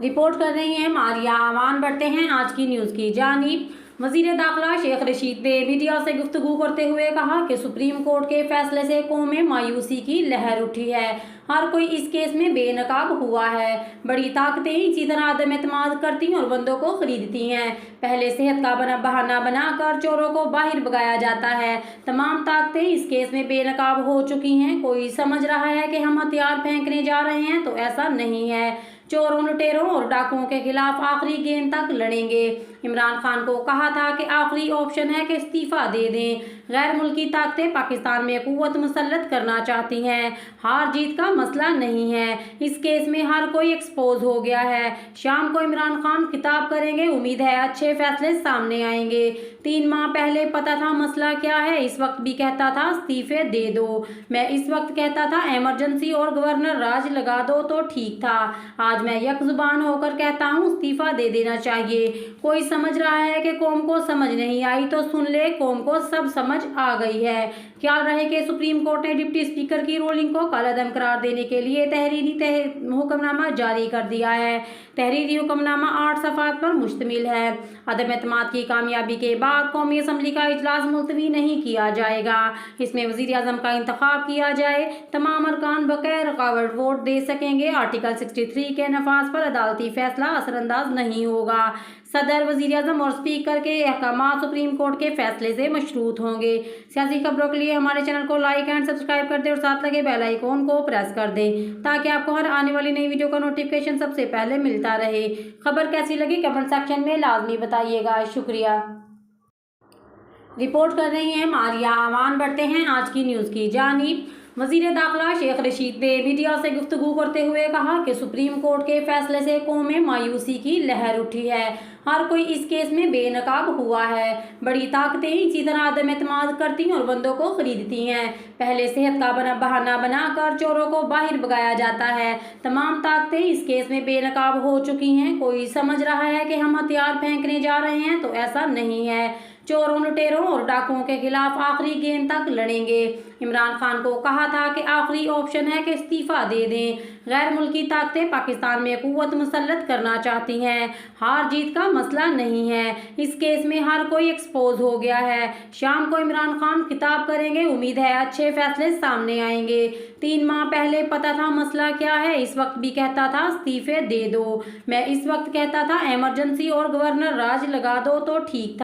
Report कर रही हैं मारिया अमान। बढ़ते हैं आज की न्यूज़ की जानिब। वज़ीर दाखिला शेख रशीद ने मीडिया से गुफ्तगू करते हुए कहा कि सुप्रीम कोर्ट के फैसले से कौम में मायूसी की लहर उठी है। हर कोई इस केस में बेनकाब हुआ है। बड़ी ताकतें इसी तरह आदम एतमाद करती और बंदों को खरीदती हैं। पहले सेहत का बहाना बनाकर चोरों को बाहर भगाया जाता है। तमाम ताकतें इस केस में बेनकाब हो चुकी हैं। कोई समझ रहा है कि हम हथियार फेंकने जा रहे हैं, तो ऐसा नहीं है। चोरों, लुटेरों और डाकुओं के खिलाफ आखिरी गेंद तक लड़ेंगे। इमरान खान को कहा था कि आखिरी ऑप्शन है कि इस्तीफा दे दें। गैर मुल्की ताकतें पाकिस्तान में कुव्वत मुसल्लत करना चाहती हैं। हार जीत का मसला नहीं है। इस केस में हर कोई एक्सपोज हो गया है। शाम को इमरान खान खिताब करेंगे। उम्मीद है अच्छे फैसले सामने आएंगे। 3 माह पहले पता था मसला क्या है। इस वक्त भी कहता था इस्तीफे दे दो। मैं इस वक्त कहता था इमरजेंसी और गवर्नर राज लगा दो तो ठीक था। आज मैं यक जुबान होकर कहता हूँ इस्तीफा दे देना चाहिए। कोई समझ रहा है कि कौम को समझ नहीं आई, तो सुन ले, कौम को सब समझ आ गई है। ख्याल रहे कि सुप्रीम कोर्ट ने डिप्टी स्पीकर की रूलिंग को कलअदम करार देने के लिए तहरीरी हुक्मनामा जारी कर दिया है। तहरीरी हुक्मनामा 8 सफ़ात पर मुश्तमिल है। अदम एतमाद की कामयाबी के बाद कौमी असम्बली का इजलास मुलतवी नहीं किया जाएगा। इसमें वज़ीर आज़म का इंतखाब किया जाए। तमाम अरकान बगैर रुकावट वोट दे सकेंगे। आर्टिकल 63 के नफाज पर अदालती फैसला असरअंदाज नहीं होगा। सदर, वज़ीर आज़म और स्पीकर के अहकामात सुप्रीम कोर्ट के फैसले से मशरूत होंगे। सियासी खबरों के लिए हमारे चैनल को लाइक एंड सब्सक्राइब कर दें और साथ लगे बेल आइकॉन को प्रेस कर दें, ताकि आपको हर आने वाली नई वीडियो का नोटिफिकेशन सबसे पहले मिलता रहे। खबर कैसी लगी कमेंट सेक्शन में लाजमी बताइएगा। शुक्रिया। रिपोर्ट कर रही हैं मारिया अमान। बढ़ते हैं आज की न्यूज़ की जानिब। वज़ीर दाखिला शेख रशीद ने मीडिया से गुफ्तगू करते हुए कहा कि सुप्रीम कोर्ट के फैसले से कौम में मायूसी की लहर उठी है। हर कोई इस केस में बेनकाब हुआ है। बड़ी ताकतें इसी तरह आदम एतमाद करती और बंदों को खरीदती हैं। पहले सेहत का बहाना बनाकर चोरों को बाहर भगाया जाता है। तमाम ताकतें इस केस में बेनकाब हो चुकी हैं। कोई समझ रहा है कि हम हथियार फेंकने जा रहे हैं, तो ऐसा नहीं है। चोरों, लुटेरों और डाकुओं के खिलाफ आखिरी गेंद तक लड़ेंगे। इमरान खान को कहा था कि आखिरी ऑप्शन है कि इस्तीफा दे दें। गैर मुल्की ताकतें पाकिस्तान में कुव्वत मुसल्लत करना चाहती हैं। हार जीत का मसला नहीं है। इस केस में हर कोई एक्सपोज हो गया है। शाम को इमरान खान खिताब करेंगे। उम्मीद है अच्छे फैसले सामने आएंगे। 3 माह पहले पता था मसला क्या है। इस वक्त भी कहता था इस्तीफे दे दो। मैं इस वक्त कहता था इमरजेंसी और गवर्नर राज लगा दो तो ठीक था।